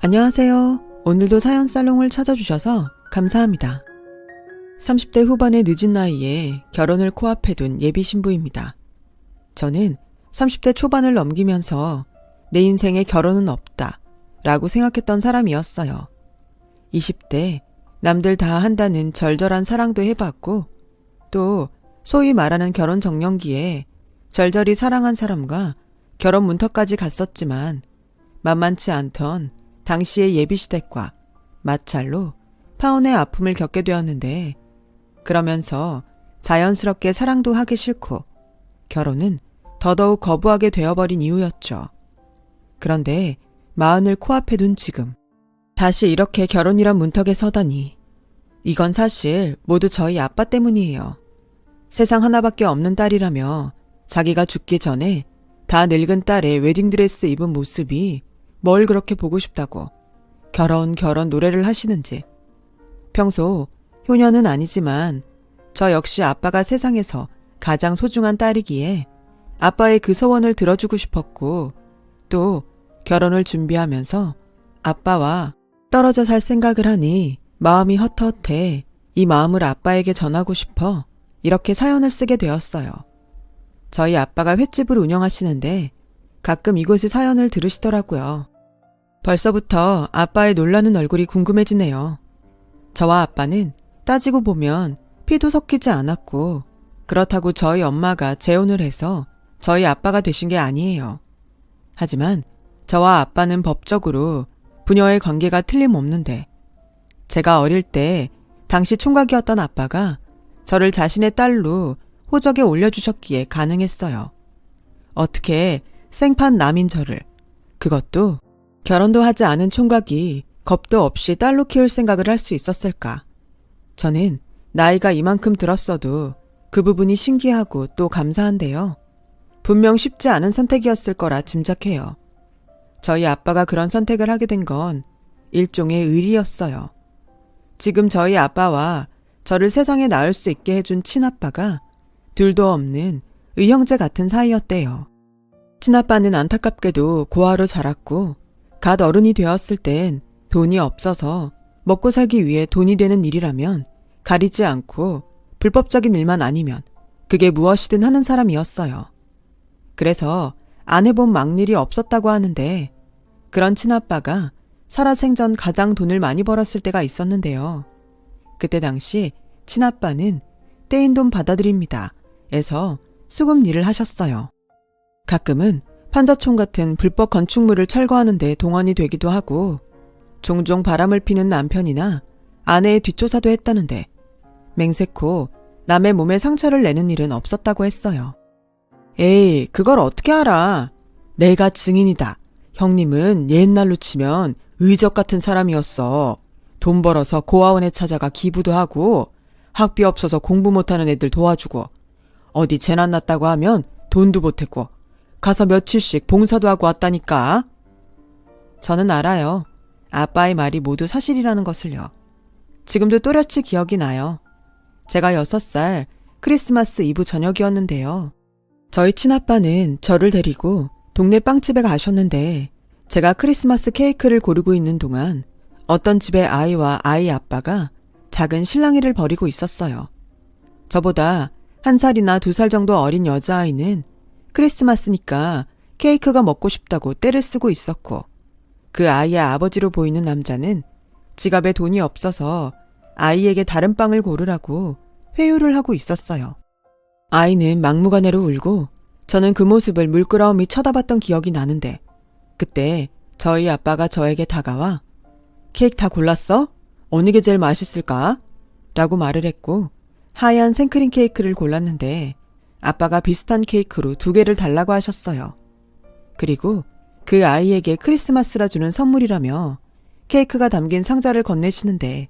안녕하세요. 오늘도 사연 살롱을 찾아주셔서 감사합니다. 30대 후반의 늦은 나이에 결혼을 코앞에 둔 예비 신부입니다. 저는 30대 초반을 넘기면서 내 인생에 결혼은 없다 라고 생각했던 사람이었어요. 20대 남들 다 한다는 절절한 사랑도 해봤고 또 소위 말하는 결혼 정년기에 절절히 사랑한 사람과 결혼 문턱까지 갔었지만 만만치 않던 당시의 예비시댁과 마찰로 파혼의 아픔을 겪게 되었는데 그러면서 자연스럽게 사랑도 하기 싫고 결혼은 더더욱 거부하게 되어버린 이유였죠. 그런데 마흔을 코앞에 둔 지금 다시 이렇게 결혼이란 문턱에 서다니 이건 사실 모두 저희 아빠 때문이에요. 세상 하나밖에 없는 딸이라며 자기가 죽기 전에 다 늙은 딸의 웨딩드레스 입은 모습이 뭘 그렇게 보고 싶다고 결혼 노래를 하시는지. 평소 효녀는 아니지만 저 역시 아빠가 세상에서 가장 소중한 딸이기에 아빠의 그 소원을 들어주고 싶었고 또 결혼을 준비하면서 아빠와 떨어져 살 생각을 하니 마음이 헛헛해 이 마음을 아빠에게 전하고 싶어 이렇게 사연을 쓰게 되었어요. 저희 아빠가 횟집을 운영하시는데 가끔 이곳의 사연을 들으시더라고요. 벌써부터 아빠의 놀라는 얼굴이 궁금해지네요. 저와 아빠는 따지고 보면 피도 섞이지 않았고 그렇다고 저희 엄마가 재혼을 해서 저희 아빠가 되신 게 아니에요. 하지만 저와 아빠는 법적으로 부녀의 관계가 틀림없는데 제가 어릴 때 당시 총각이었던 아빠가 저를 자신의 딸로 호적에 올려주셨기에 가능했어요. 어떻게 생판 남인 저를, 그것도 결혼도 하지 않은 총각이 겁도 없이 딸로 키울 생각을 할 수 있었을까? 저는 나이가 이만큼 들었어도 그 부분이 신기하고 또 감사한데요. 분명 쉽지 않은 선택이었을 거라 짐작해요. 저희 아빠가 그런 선택을 하게 된 건 일종의 의리였어요. 지금 저희 아빠와 저를 세상에 낳을 수 있게 해준 친아빠가 둘도 없는 의형제 같은 사이였대요. 친아빠는 안타깝게도 고아로 자랐고 갓 어른이 되었을 땐 돈이 없어서 먹고 살기 위해 돈이 되는 일이라면 가리지 않고 불법적인 일만 아니면 그게 무엇이든 하는 사람이었어요. 그래서 안 해본 막일이 없었다고 하는데 그런 친아빠가 살아생전 가장 돈을 많이 벌었을 때가 있었는데요. 그때 당시 친아빠는 떼인 돈 받아들입니다. 에서 수금 일을 하셨어요. 가끔은 판자촌 같은 불법 건축물을 철거하는 데 동원이 되기도 하고 종종 바람을 피는 남편이나 아내의 뒷조사도 했다는데 맹세코 남의 몸에 상처를 내는 일은 없었다고 했어요. 에이, 그걸 어떻게 알아? 내가 증인이다. 형님은 옛날로 치면 의적 같은 사람이었어. 돈 벌어서 고아원에 찾아가 기부도 하고 학비 없어서 공부 못하는 애들 도와주고 어디 재난 났다고 하면 돈도 보태고 가서 며칠씩 봉사도 하고 왔다니까. 저는 알아요. 아빠의 말이 모두 사실이라는 것을요. 지금도 또렷이 기억이 나요. 제가 6살 크리스마스 이브 저녁이었는데요. 저희 친아빠는 저를 데리고 동네 빵집에 가셨는데 제가 크리스마스 케이크를 고르고 있는 동안 어떤 집의 아이와 아이 아빠가 작은 실랑이를 벌이고 있었어요. 저보다 1살이나 2살 정도 어린 여자아이는 크리스마스니까 케이크가 먹고 싶다고 떼를 쓰고 있었고 그 아이의 아버지로 보이는 남자는 지갑에 돈이 없어서 아이에게 다른 빵을 고르라고 회유를 하고 있었어요. 아이는 막무가내로 울고 저는 그 모습을 물끄러미 쳐다봤던 기억이 나는데 그때 저희 아빠가 저에게 다가와 케이크 다 골랐어? 어느 게 제일 맛있을까? 라고 말을 했고 하얀 생크림 케이크를 골랐는데 아빠가 비슷한 케이크로 2개를 달라고 하셨어요. 그리고 그 아이에게 크리스마스라 주는 선물이라며 케이크가 담긴 상자를 건네시는데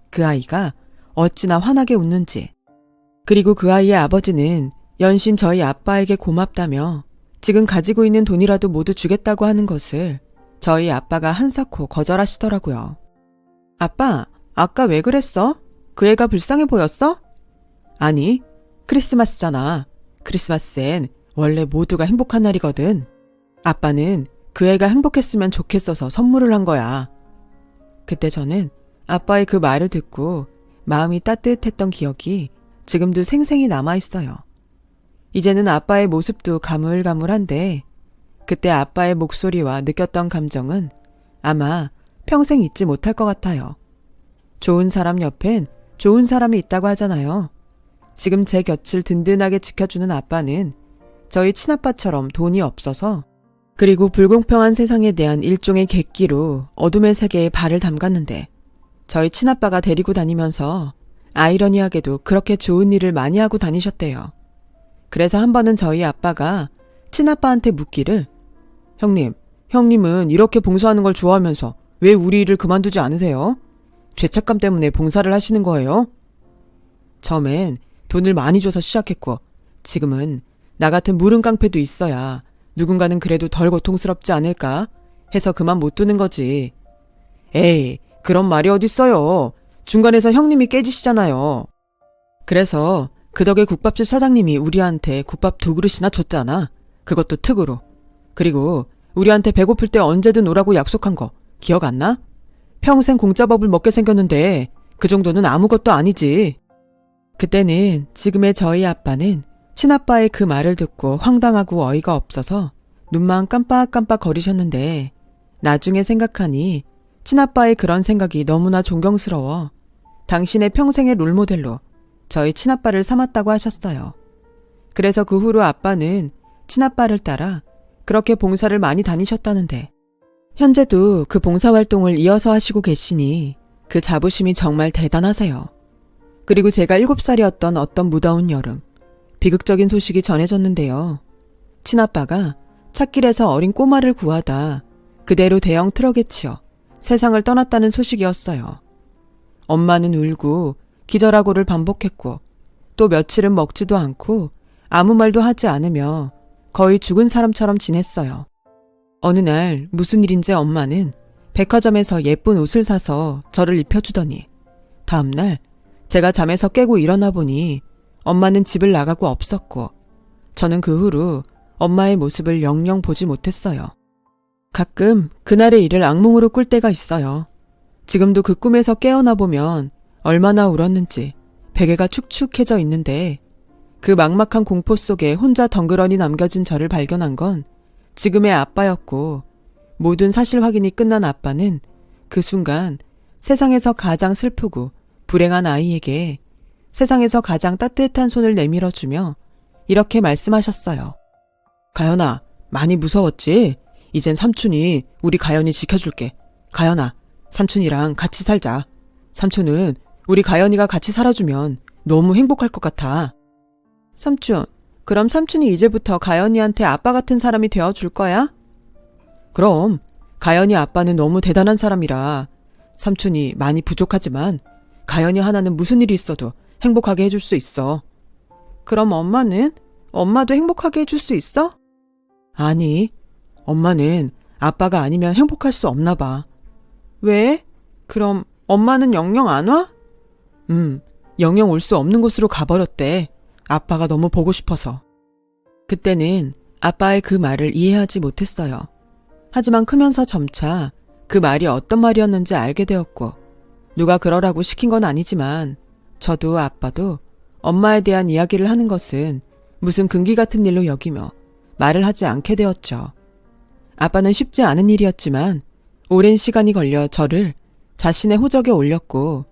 그 아이가 어찌나 환하게 웃는지 그리고 그 아이의 아버지는 연신 저희 아빠에게 고맙다며 지금 가지고 있는 돈이라도 모두 주겠다고 하는 것을 저희 아빠가 한사코 거절하시더라고요. 아빠, 아까 왜 그랬어? 그 애가 불쌍해 보였어? 아니, 크리스마스잖아. 크리스마스엔 원래 모두가 행복한 날이거든. 아빠는 그 애가 행복했으면 좋겠어서 선물을 한 거야. 그때 저는 아빠의 그 말을 듣고 마음이 따뜻했던 기억이 지금도 생생히 남아있어요. 이제는 아빠의 모습도 가물가물한데 그때 아빠의 목소리와 느꼈던 감정은 아마 평생 잊지 못할 것 같아요. 좋은 사람 옆엔 좋은 사람이 있다고 하잖아요. 지금 제 곁을 든든하게 지켜주는 아빠는 저희 친아빠처럼 돈이 없어서 그리고 불공평한 세상에 대한 일종의 객기로 어둠의 세계에 발을 담갔는데 저희 친아빠가 데리고 다니면서 아이러니하게도 그렇게 좋은 일을 많이 하고 다니셨대요. 그래서 한 번은 저희 아빠가 친아빠한테 묻기를 형님은 이렇게 봉사하는 걸 좋아하면서 왜 우리 일을 그만두지 않으세요? 죄책감 때문에 봉사를 하시는 거예요? 처음엔 돈을 많이 줘서 시작했고 지금은 나 같은 무른 깡패도 있어야 누군가는 그래도 덜 고통스럽지 않을까 해서 그만 못 두는 거지. 에이, 그런 말이 어딨어요. 중간에서 형님이 깨지시잖아요. 그래서 그 덕에 국밥집 사장님이 우리한테 국밥 2그릇이나 줬잖아. 그것도 특으로. 그리고 우리한테 배고플 때 언제든 오라고 약속한 거 기억 안 나? 평생 공짜밥을 먹게 생겼는데 그 정도는 아무것도 아니지. 그때는 지금의 저희 아빠는 친아빠의 그 말을 듣고 황당하고 어이가 없어서 눈만 깜빡깜빡 거리셨는데 나중에 생각하니 친아빠의 그런 생각이 너무나 존경스러워 당신의 평생의 롤모델로 저희 친아빠를 삼았다고 하셨어요. 그래서 그 후로 아빠는 친아빠를 따라 그렇게 봉사를 많이 다니셨다는데 현재도 그 봉사활동을 이어서 하시고 계시니 그 자부심이 정말 대단하세요. 그리고 제가 7살이었던 어떤 무더운 여름 비극적인 소식이 전해졌는데요. 친아빠가 찻길에서 어린 꼬마를 구하다 그대로 대형 트럭에 치여 세상을 떠났다는 소식이었어요. 엄마는 울고 기절하고를 반복했고 또 며칠은 먹지도 않고 아무 말도 하지 않으며 거의 죽은 사람처럼 지냈어요. 어느 날 무슨 일인지 엄마는 백화점에서 예쁜 옷을 사서 저를 입혀주더니 다음날 제가 잠에서 깨고 일어나 보니 엄마는 집을 나가고 없었고 저는 그 후로 엄마의 모습을 영영 보지 못했어요. 가끔 그날의 일을 악몽으로 꿀 때가 있어요. 지금도 그 꿈에서 깨어나 보면 얼마나 울었는지 베개가 축축해져 있는데 그 막막한 공포 속에 혼자 덩그러니 남겨진 저를 발견한 건 지금의 아빠였고 모든 사실 확인이 끝난 아빠는 그 순간 세상에서 가장 슬프고 불행한 아이에게 세상에서 가장 따뜻한 손을 내밀어주며 이렇게 말씀하셨어요. 가연아, 많이 무서웠지? 이젠 삼촌이 우리 가연이 지켜줄게. 가연아, 삼촌이랑 같이 살자. 삼촌은 우리 가연이가 같이 살아주면 너무 행복할 것 같아. 삼촌, 그럼 삼촌이 이제부터 가연이한테 아빠 같은 사람이 되어줄 거야? 그럼 가연이 아빠는 너무 대단한 사람이라 삼촌이 많이 부족하지만 가연이 하나는 무슨 일이 있어도 행복하게 해줄 수 있어. 그럼 엄마는? 엄마도 행복하게 해줄 수 있어? 아니, 엄마는 아빠가 아니면 행복할 수 없나 봐. 왜? 그럼 엄마는 영영 안 와? 영영 올 수 없는 곳으로 가버렸대. 아빠가 너무 보고 싶어서. 그때는 아빠의 그 말을 이해하지 못했어요. 하지만 크면서 점차 그 말이 어떤 말이었는지 알게 되었고 누가 그러라고 시킨 건 아니지만 저도 아빠도 엄마에 대한 이야기를 하는 것은 무슨 금기 같은 일로 여기며 말을 하지 않게 되었죠. 아빠는 쉽지 않은 일이었지만 오랜 시간이 걸려 저를 자신의 호적에 올렸고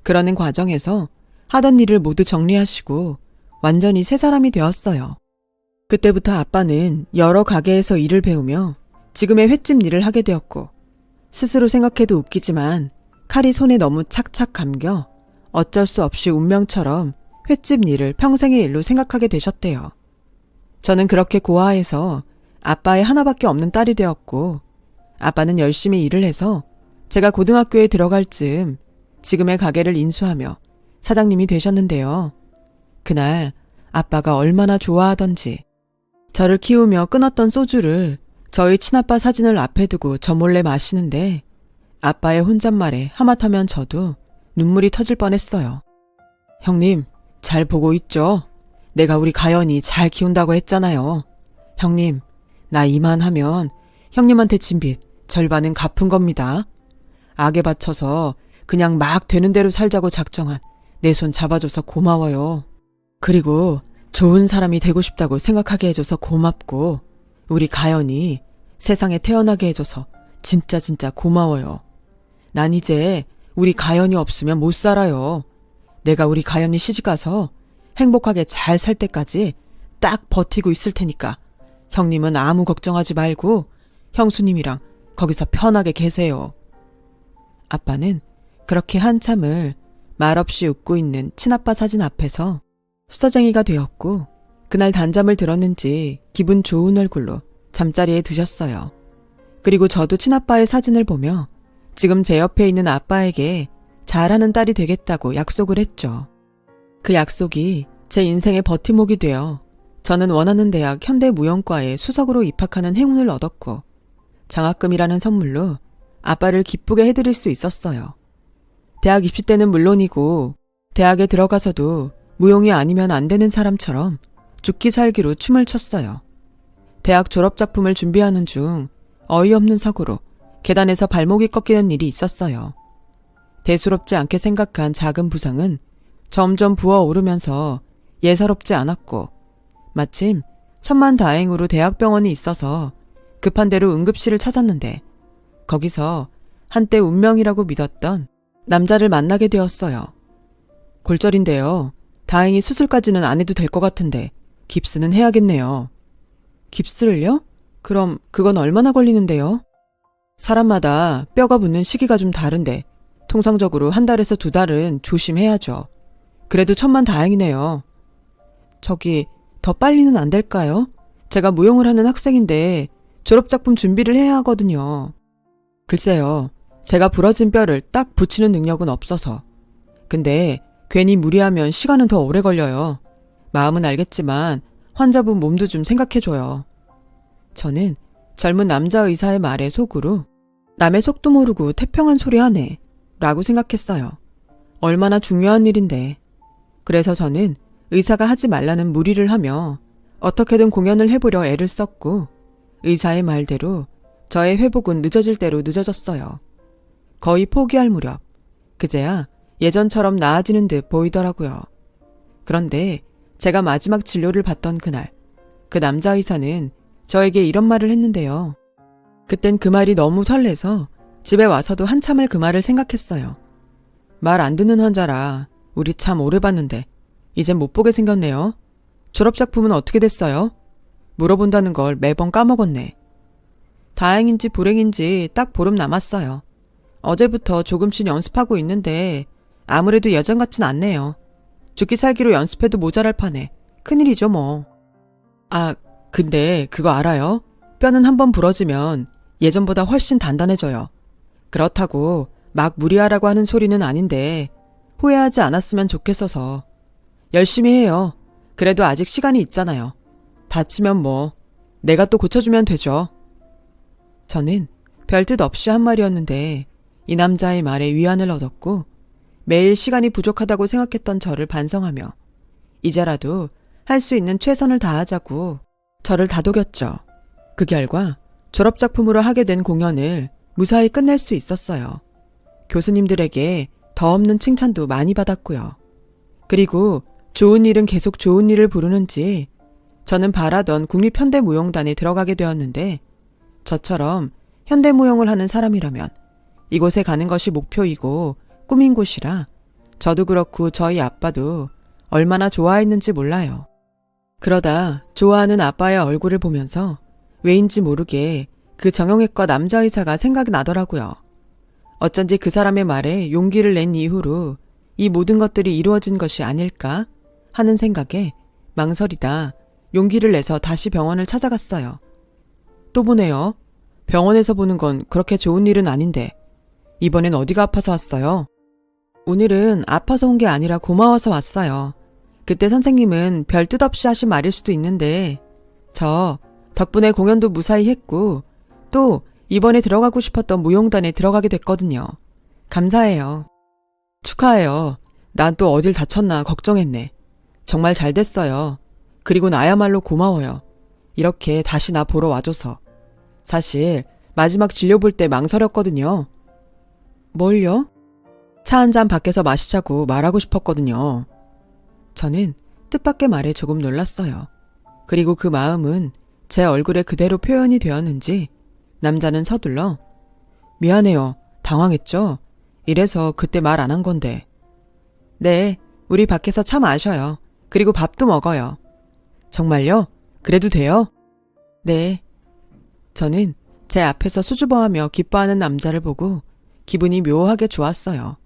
그러는 과정에서 하던 일을 모두 정리하시고 완전히 새 사람이 되었어요. 그때부터 아빠는 여러 가게에서 일을 배우며 지금의 횟집 일을 하게 되었고 스스로 생각해도 웃기지만 칼이 손에 너무 착착 감겨 어쩔 수 없이 운명처럼 횟집 일을 평생의 일로 생각하게 되셨대요. 저는 그렇게 고아해서 아빠의 하나밖에 없는 딸이 되었고 아빠는 열심히 일을 해서 제가 고등학교에 들어갈 즈음 지금의 가게를 인수하며 사장님이 되셨는데요. 그날 아빠가 얼마나 좋아하던지 저를 키우며 끊었던 소주를 저희 친아빠 사진을 앞에 두고 저 몰래 마시는데 아빠의 혼잣말에 하마터면 저도 눈물이 터질 뻔했어요. 형님, 잘 보고 있죠? 내가 우리 가연이 잘 키운다고 했잖아요. 형님, 나 이만하면 형님한테 진 빚 절반은 갚은 겁니다. 악에 바쳐서 그냥 막 되는 대로 살자고 작정한 내 손 잡아줘서 고마워요. 그리고 좋은 사람이 되고 싶다고 생각하게 해줘서 고맙고, 우리 가연이 세상에 태어나게 해줘서 진짜 고마워요. 난 이제 우리 가연이 없으면 못 살아요. 내가 우리 가연이 시집가서 행복하게 잘 살 때까지 딱 버티고 있을 테니까 형님은 아무 걱정하지 말고 형수님이랑 거기서 편하게 계세요. 아빠는 그렇게 한참을 말없이 웃고 있는 친아빠 사진 앞에서 수다쟁이가 되었고, 그날 단잠을 들었는지 기분 좋은 얼굴로 잠자리에 드셨어요. 그리고 저도 친아빠의 사진을 보며 지금 제 옆에 있는 아빠에게 잘하는 딸이 되겠다고 약속을 했죠. 그 약속이 제 인생의 버팀목이 되어 저는 원하는 대학 현대무용과에 수석으로 입학하는 행운을 얻었고, 장학금이라는 선물로 아빠를 기쁘게 해드릴 수 있었어요. 대학 입시 때는 물론이고 대학에 들어가서도 무용이 아니면 안 되는 사람처럼 죽기 살기로 춤을 췄어요. 대학 졸업작품을 준비하는 중 어이없는 사고로 계단에서 발목이 꺾이는 일이 있었어요. 대수롭지 않게 생각한 작은 부상은 점점 부어오르면서 예사롭지 않았고, 마침 천만다행으로 대학병원이 있어서 급한 대로 응급실을 찾았는데 거기서 한때 운명이라고 믿었던 남자를 만나게 되었어요. 골절인데요. 다행히 수술까지는 안 해도 될 것 같은데 깁스는 해야겠네요. 깁스를요? 그럼 그건 얼마나 걸리는데요? 사람마다 뼈가 붙는 시기가 좀 다른데 통상적으로 1달에서 2달은 조심해야죠. 그래도 천만다행이네요. 저기 더 빨리는 안 될까요? 제가 무용을 하는 학생인데 졸업작품 준비를 해야 하거든요. 글쎄요. 제가 부러진 뼈를 딱 붙이는 능력은 없어서. 근데 괜히 무리하면 시간은 더 오래 걸려요. 마음은 알겠지만 환자분 몸도 좀 생각해줘요. 저는 젊은 남자 의사의 말에 속으로 남의 속도 모르고 태평한 소리 하네 라고 생각했어요. 얼마나 중요한 일인데. 그래서 저는 의사가 하지 말라는 무리를 하며 어떻게든 공연을 해보려 애를 썼고, 의사의 말대로 저의 회복은 늦어질 대로 늦어졌어요. 거의 포기할 무렵 그제야 예전처럼 나아지는 듯 보이더라고요. 그런데 제가 마지막 진료를 받던 그날, 그 남자 의사는 저에게 이런 말을 했는데요. 그땐 그 말이 너무 설레서 집에 와서도 한참을 그 말을 생각했어요. 말 안 듣는 환자라 우리 참 오래 봤는데 이젠 못 보게 생겼네요. 졸업작품은 어떻게 됐어요? 물어본다는 걸 매번 까먹었네. 다행인지 불행인지 딱 보름 남았어요. 어제부터 조금씩 연습하고 있는데 아무래도 예전 같진 않네요. 죽기 살기로 연습해도 모자랄 판에 큰일이죠 뭐. 아, 근데 그거 알아요? 뼈는 한번 부러지면 예전보다 훨씬 단단해져요. 그렇다고 막 무리하라고 하는 소리는 아닌데 후회하지 않았으면 좋겠어서. 열심히 해요. 그래도 아직 시간이 있잖아요. 다치면 뭐 내가 또 고쳐주면 되죠. 저는 별뜻 없이 한 말이었는데 이 남자의 말에 위안을 얻었고, 매일 시간이 부족하다고 생각했던 저를 반성하며 이제라도 할 수 있는 최선을 다하자고 저를 다독였죠. 그 결과 졸업작품으로 하게 된 공연을 무사히 끝낼 수 있었어요. 교수님들에게 더 없는 칭찬도 많이 받았고요. 그리고 좋은 일은 계속 좋은 일을 부르는지 저는 바라던 국립현대무용단에 들어가게 되었는데, 저처럼 현대무용을 하는 사람이라면 이곳에 가는 것이 목표이고 꿈인 곳이라 저도 그렇고 저희 아빠도 얼마나 좋아했는지 몰라요. 그러다 좋아하는 아빠의 얼굴을 보면서 왜인지 모르게 그 정형외과 남자 의사가 생각이 나더라고요. 어쩐지 그 사람의 말에 용기를 낸 이후로 이 모든 것들이 이루어진 것이 아닐까 하는 생각에 망설이다 용기를 내서 다시 병원을 찾아갔어요. 또 보네요. 병원에서 보는 건 그렇게 좋은 일은 아닌데 이번엔 어디가 아파서 왔어요? 오늘은 아파서 온 게 아니라 고마워서 왔어요. 그때 선생님은 별 뜻 없이 하신 말일 수도 있는데 저 덕분에 공연도 무사히 했고 또 이번에 들어가고 싶었던 무용단에 들어가게 됐거든요. 감사해요. 축하해요. 난 또 어딜 다쳤나 걱정했네. 정말 잘 됐어요. 그리고 나야말로 고마워요. 이렇게 다시 나 보러 와줘서. 사실 마지막 진료 볼 때 망설였거든요. 뭘요? 차 한 잔 밖에서 마시자고 말하고 싶었거든요. 저는 뜻밖의 말에 조금 놀랐어요. 그리고 그 마음은 제 얼굴에 그대로 표현이 되었는지 남자는 서둘러 미안해요. 당황했죠? 이래서 그때 말 안 한 건데. 네, 우리 밖에서 차 마셔요. 그리고 밥도 먹어요. 정말요? 그래도 돼요? 네. 저는 제 앞에서 수줍어하며 기뻐하는 남자를 보고 기분이 묘하게 좋았어요.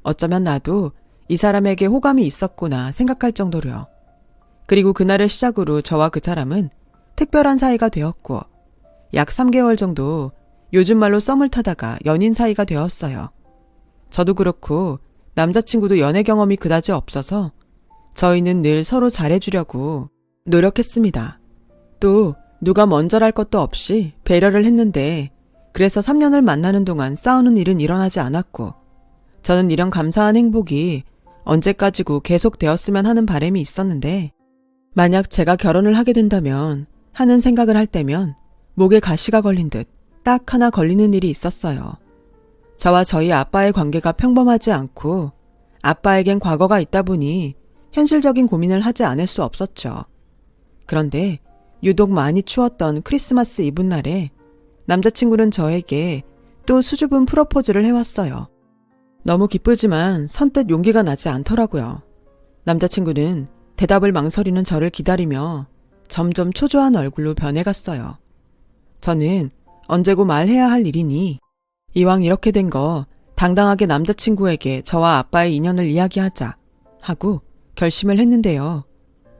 어쩌면 나도 이 사람에게 호감이 있었구나 생각할 정도로요. 그리고 그날을 시작으로 저와 그 사람은 특별한 사이가 되었고 약 3개월 정도 요즘 말로 썸을 타다가 연인 사이가 되었어요. 저도 그렇고 남자친구도 연애 경험이 그다지 없어서 저희는 늘 서로 잘해주려고 노력했습니다. 또 누가 먼저랄 것도 없이 배려를 했는데 그래서 3년을 만나는 동안 싸우는 일은 일어나지 않았고 저는 이런 감사한 행복이 언제까지고 계속되었으면 하는 바람이 있었는데 만약 제가 결혼을 하게 된다면 하는 생각을 할 때면 목에 가시가 걸린 듯 딱 하나 걸리는 일이 있었어요. 저와 저희 아빠의 관계가 평범하지 않고 아빠에겐 과거가 있다 보니 현실적인 고민을 하지 않을 수 없었죠. 그런데 유독 많이 추웠던 크리스마스 이브날에 남자친구는 저에게 또 수줍은 프로포즈를 해왔어요. 너무 기쁘지만 선뜻 용기가 나지 않더라고요. 남자친구는 대답을 망설이는 저를 기다리며 점점 초조한 얼굴로 변해갔어요. 저는 언제고 말해야 할 일이니 이왕 이렇게 된 거 당당하게 남자친구에게 저와 아빠의 인연을 이야기하자 하고 결심을 했는데요.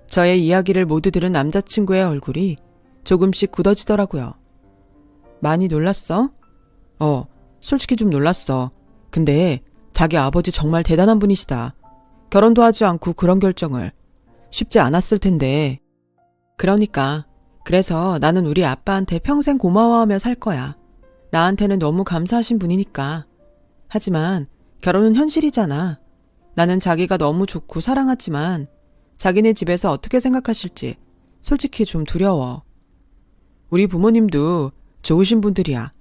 저의 이야기를 모두 들은 남자친구의 얼굴이 조금씩 굳어지더라고요. 많이 놀랐어? 솔직히 좀 놀랐어. 근데 자기 아버지 정말 대단한 분이시다. 결혼도 하지 않고 그런 결정을. 쉽지 않았을 텐데. 그러니까. 그래서 나는 우리 아빠한테 평생 고마워하며 살 거야. 나한테는 너무 감사하신 분이니까. 하지만 결혼은 현실이잖아. 나는 자기가 너무 좋고 사랑하지만 자기네 집에서 어떻게 생각하실지 솔직히 좀 두려워. 우리 부모님도 좋으신 분들이야.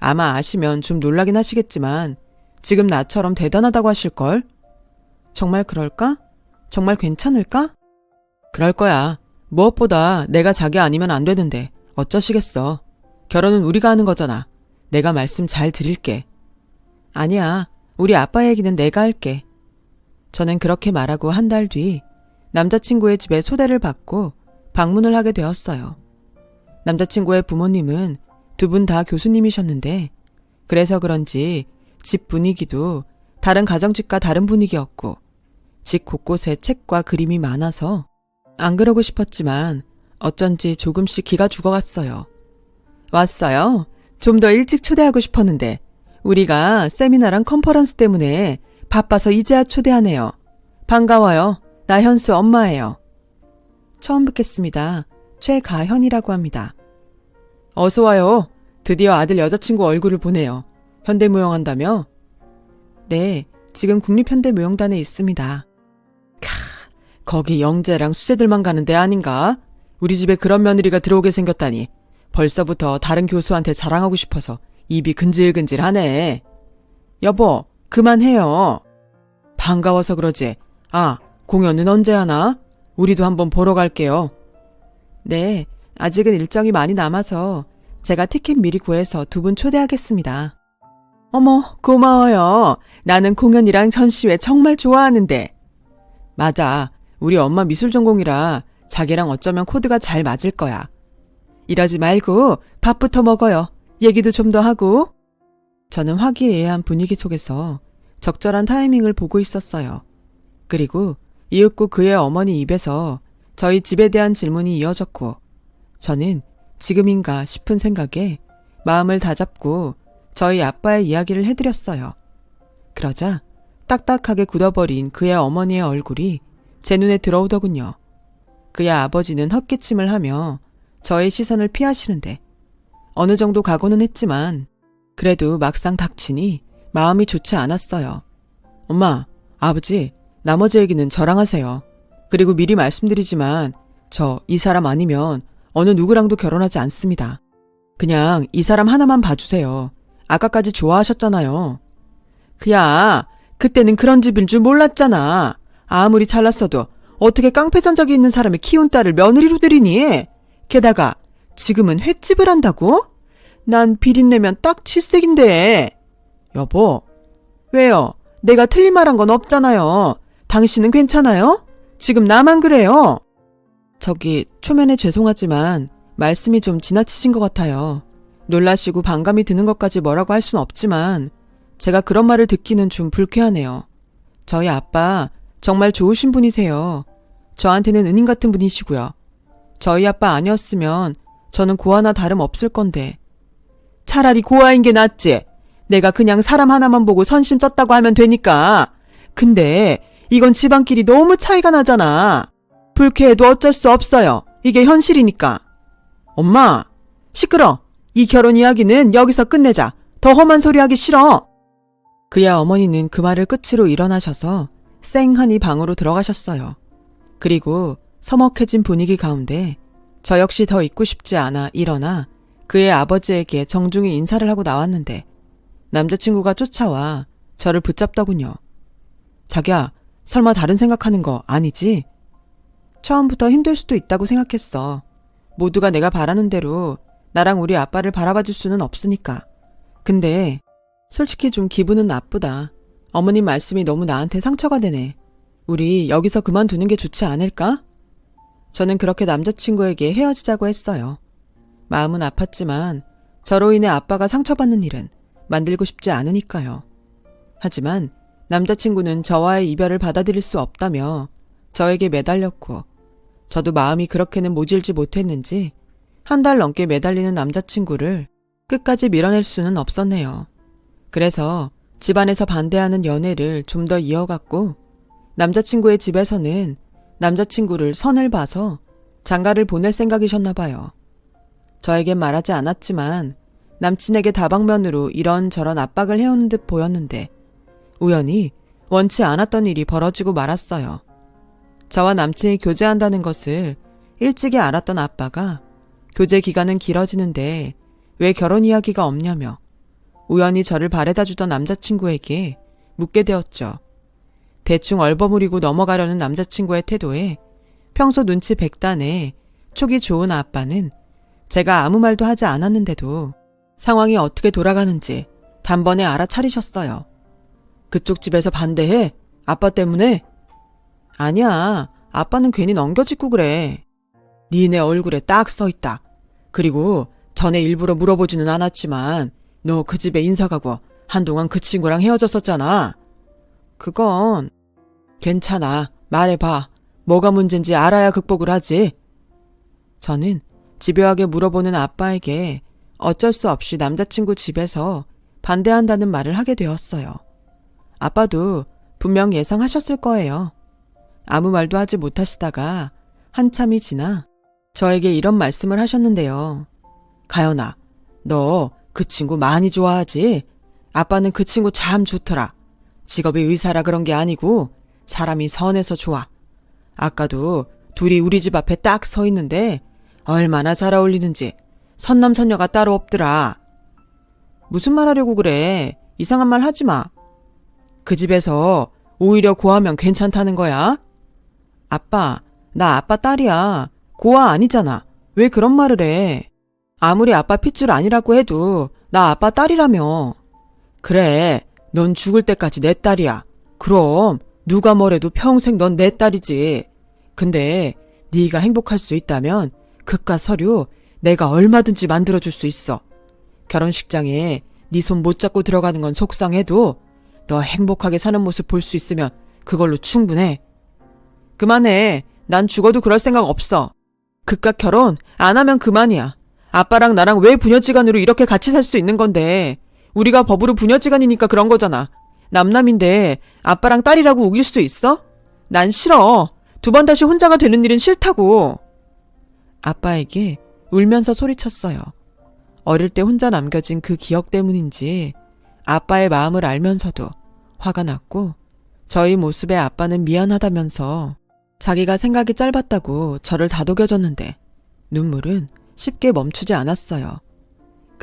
아마 아시면 좀 놀라긴 하시겠지만 지금 나처럼 대단하다고 하실걸? 정말 그럴까? 정말 괜찮을까? 그럴 거야. 무엇보다 내가 자기 아니면 안 되는데 어쩌시겠어. 결혼은 우리가 하는 거잖아. 내가 말씀 잘 드릴게. 아니야. 우리 아빠 얘기는 내가 할게. 저는 그렇게 말하고 한 달 뒤 남자친구의 집에 초대를 받고 방문을 하게 되었어요. 남자친구의 부모님은 두 분 다 교수님이셨는데 그래서 그런지 집 분위기도 다른 가정집과 다른 분위기였고 집 곳곳에 책과 그림이 많아서 안 그러고 싶었지만 어쩐지 조금씩 기가 죽어갔어요. 왔어요? 좀 더 일찍 초대하고 싶었는데 우리가 세미나랑 컨퍼런스 때문에 바빠서 이제야 초대하네요. 반가워요. 나 현수 엄마예요. 처음 뵙겠습니다. 최가현이라고 합니다. 어서 와요. 드디어 아들 여자친구 얼굴을 보네요. 현대무용한다며? 네, 지금 국립현대무용단에 있습니다. 거기 영재랑 수재들만 가는 데 아닌가? 우리 집에 그런 며느리가 들어오게 생겼다니 벌써부터 다른 교수한테 자랑하고 싶어서 입이 근질근질하네. 여보, 그만해요. 반가워서 그러지. 아, 공연은 언제 하나? 우리도 한번 보러 갈게요. 네, 아직은 일정이 많이 남아서 제가 티켓 미리 구해서 두 분 초대하겠습니다. 어머, 고마워요. 나는 공연이랑 전시회 정말 좋아하는데. 맞아. 우리 엄마 미술 전공이라 자기랑 어쩌면 코드가 잘 맞을 거야. 이러지 말고 밥부터 먹어요. 얘기도 좀 더 하고. 저는 화기애애한 분위기 속에서 적절한 타이밍을 보고 있었어요. 그리고 이윽고 그의 어머니 입에서 저희 집에 대한 질문이 이어졌고 저는 지금인가 싶은 생각에 마음을 다잡고 저희 아빠의 이야기를 해드렸어요. 그러자 딱딱하게 굳어버린 그의 어머니의 얼굴이 제 눈에 들어오더군요. 그의 아버지는 헛기침을 하며 저의 시선을 피하시는데 어느 정도 각오는 했지만 그래도 막상 닥치니 마음이 좋지 않았어요. 엄마, 아버지, 나머지 얘기는 저랑 하세요. 그리고 미리 말씀드리지만 저 이 사람 아니면 어느 누구랑도 결혼하지 않습니다. 그냥 이 사람 하나만 봐주세요. 아까까지 좋아하셨잖아요. 그야, 그때는 그런 집인 줄 몰랐잖아. 아무리 잘났어도 어떻게 깡패 전적이 있는 사람이 키운 딸을 며느리로 들이니? 게다가 지금은 횟집을 한다고? 난 비린내면 딱 칠색인데. 여보, 왜요? 내가 틀린 말 한 건 없잖아요. 당신은 괜찮아요? 지금 나만 그래요? 저기, 초면에 죄송하지만 말씀이 좀 지나치신 것 같아요. 놀라시고 반감이 드는 것까지 뭐라고 할 순 없지만 제가 그런 말을 듣기는 좀 불쾌하네요. 저희 아빠 정말 좋으신 분이세요. 저한테는 은인 같은 분이시고요. 저희 아빠 아니었으면 저는 고아나 다름없을 건데. 차라리 고아인 게 낫지. 내가 그냥 사람 하나만 보고 선심 썼다고 하면 되니까. 근데 이건 집안끼리 너무 차이가 나잖아. 불쾌해도 어쩔 수 없어요. 이게 현실이니까. 엄마, 시끄러. 이 결혼 이야기는 여기서 끝내자. 더 험한 소리 하기 싫어. 그야 어머니는 그 말을 끝으로 일어나셔서 쌩하니 방으로 들어가셨어요. 그리고 서먹해진 분위기 가운데 저 역시 더 있고 싶지 않아 일어나 그의 아버지에게 정중히 인사를 하고 나왔는데 남자친구가 쫓아와 저를 붙잡더군요. 자기야, 설마 다른 생각하는 거 아니지? 처음부터 힘들 수도 있다고 생각했어. 모두가 내가 바라는 대로 나랑 우리 아빠를 바라봐줄 수는 없으니까. 근데 솔직히 좀 기분은 나쁘다. 어머님 말씀이 너무 나한테 상처가 되네. 우리 여기서 그만두는 게 좋지 않을까? 저는 그렇게 남자친구에게 헤어지자고 했어요. 마음은 아팠지만 저로 인해 아빠가 상처받는 일은 만들고 싶지 않으니까요. 하지만 남자친구는 저와의 이별을 받아들일 수 없다며 저에게 매달렸고 저도 마음이 그렇게는 모질지 못했는지 한 달 넘게 매달리는 남자친구를 끝까지 밀어낼 수는 없었네요. 그래서 집안에서 반대하는 연애를 좀 더 이어갔고 남자친구의 집에서는 남자친구를 선을 봐서 장가를 보낼 생각이셨나 봐요. 저에겐 말하지 않았지만 남친에게 다방면으로 이런저런 압박을 해오는 듯 보였는데 우연히 원치 않았던 일이 벌어지고 말았어요. 저와 남친이 교제한다는 것을 일찍이 알았던 아빠가 교제 기간은 길어지는데 왜 결혼 이야기가 없냐며 우연히 저를 바래다 주던 남자친구에게 묻게 되었죠. 대충 얼버무리고 넘어가려는 남자친구의 태도에 평소 눈치 백단에 촉이 좋은 아빠는 제가 아무 말도 하지 않았는데도 상황이 어떻게 돌아가는지 단번에 알아차리셨어요. 그쪽 집에서 반대해? 아빠 때문에? 아니야. 아빠는 괜히 넘겨짚고 그래. 니네 얼굴에 딱 써있다. 그리고 전에 일부러 물어보지는 않았지만 너 그 집에 인사 가고 한동안 그 친구랑 헤어졌었잖아. 그건 괜찮아. 말해봐. 뭐가 문제인지 알아야 극복을 하지. 저는 집요하게 물어보는 아빠에게 어쩔 수 없이 남자친구 집에서 반대한다는 말을 하게 되었어요. 아빠도 분명 예상하셨을 거예요. 아무 말도 하지 못하시다가 한참이 지나 저에게 이런 말씀을 하셨는데요. 가연아, 너 그 친구 많이 좋아하지? 아빠는 그 친구 참 좋더라. 직업이 의사라 그런 게 아니고 사람이 선해서 좋아. 아까도 둘이 우리 집 앞에 딱 서 있는데 얼마나 잘 어울리는지 선남선녀가 따로 없더라. 무슨 말 하려고 그래? 이상한 말 하지 마. 그 집에서 오히려 고하면 괜찮다는 거야? 아빠, 나 아빠 딸이야. 고아 아니잖아. 왜 그런 말을 해? 아무리 아빠 핏줄 아니라고 해도 나 아빠 딸이라며. 그래, 넌 죽을 때까지 내 딸이야. 그럼 누가 뭐래도 평생 넌 내 딸이지. 근데 네가 행복할 수 있다면 그깟 서류 내가 얼마든지 만들어줄 수 있어. 결혼식장에 네 손 못 잡고 들어가는 건 속상해도 너 행복하게 사는 모습 볼 수 있으면 그걸로 충분해. 그만해. 난 죽어도 그럴 생각 없어. 그깟 결혼 안 하면 그만이야. 아빠랑 나랑 왜 부녀지간으로 이렇게 같이 살 수 있는 건데. 우리가 법으로 부녀지간이니까 그런 거잖아. 남남인데 아빠랑 딸이라고 우길 수 있어? 난 싫어. 두 번 다시 혼자가 되는 일은 싫다고. 아빠에게 울면서 소리쳤어요. 어릴 때 혼자 남겨진 그 기억 때문인지 아빠의 마음을 알면서도 화가 났고 저희 모습에 아빠는 미안하다면서 자기가 생각이 짧았다고 저를 다독여줬는데 눈물은 쉽게 멈추지 않았어요.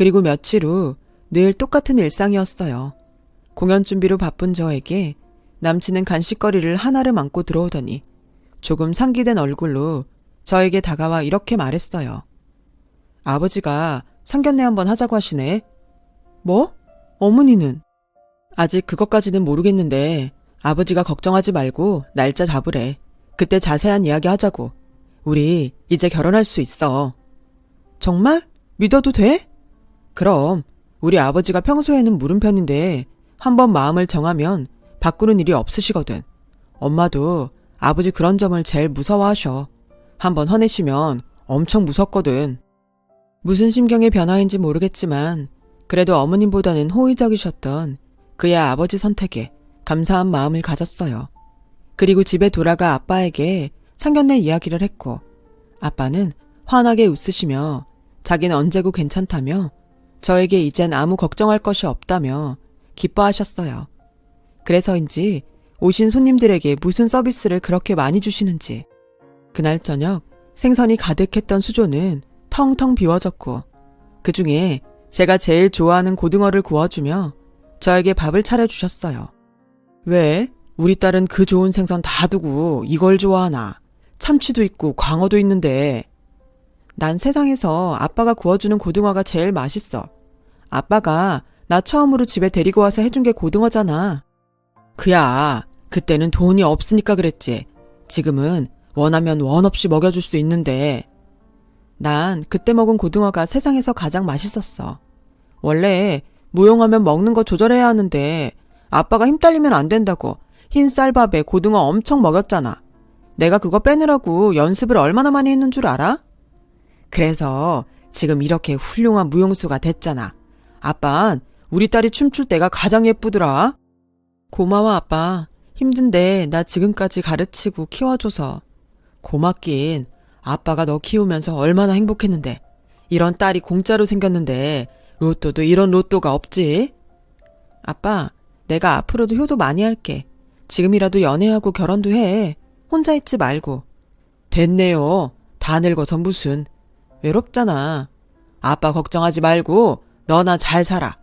그리고 며칠 후 늘 똑같은 일상이었어요. 공연 준비로 바쁜 저에게 남친은 간식거리를 하나를 안고 들어오더니 조금 상기된 얼굴로 저에게 다가와 이렇게 말했어요. 아버지가 상견례 한번 하자고 하시네. 뭐? 어머니는? 아직 그것까지는 모르겠는데 아버지가 걱정하지 말고 날짜 잡으래. 그때 자세한 이야기 하자고. 우리 이제 결혼할 수 있어. 정말? 믿어도 돼? 그럼 우리 아버지가 평소에는 물은 편인데 한번 마음을 정하면 바꾸는 일이 없으시거든. 엄마도 아버지 그런 점을 제일 무서워하셔. 한번 화내시면 엄청 무섭거든. 무슨 심경의 변화인지 모르겠지만 그래도 어머님보다는 호의적이셨던 그의 아버지 선택에 감사한 마음을 가졌어요. 그리고 집에 돌아가 아빠에게 상견례 이야기를 했고 아빠는 환하게 웃으시며 자기는 언제고 괜찮다며 저에게 이젠 아무 걱정할 것이 없다며 기뻐하셨어요. 그래서인지 오신 손님들에게 무슨 서비스를 그렇게 많이 주시는지 그날 저녁 생선이 가득했던 수조는 텅텅 비워졌고 그 중에 제가 제일 좋아하는 고등어를 구워주며 저에게 밥을 차려주셨어요. 왜? 우리 딸은 그 좋은 생선 다 두고 이걸 좋아하나? 참치도 있고 광어도 있는데. 난 세상에서 아빠가 구워주는 고등어가 제일 맛있어. 아빠가 나 처음으로 집에 데리고 와서 해준 게 고등어잖아. 그야, 그때는 돈이 없으니까 그랬지. 지금은 원하면 원 없이 먹여줄 수 있는데. 난 그때 먹은 고등어가 세상에서 가장 맛있었어. 원래 무용하면 먹는 거 조절해야 하는데 아빠가 힘 딸리면 안 된다고 흰 쌀밥에 고등어 엄청 먹였잖아. 내가 그거 빼느라고 연습을 얼마나 많이 했는 줄 알아? 그래서 지금 이렇게 훌륭한 무용수가 됐잖아. 아빤 우리 딸이 춤출 때가 가장 예쁘더라. 고마워 아빠. 힘든데 나 지금까지 가르치고 키워줘서. 고맙긴. 아빠가 너 키우면서 얼마나 행복했는데. 이런 딸이 공짜로 생겼는데 로또도 이런 로또가 없지. 아빠, 내가 앞으로도 효도 많이 할게. 지금이라도 연애하고 결혼도 해. 혼자 있지 말고. 됐네요. 다 늙어서 무슨. 외롭잖아. 아빠 걱정하지 말고 너나 잘 살아.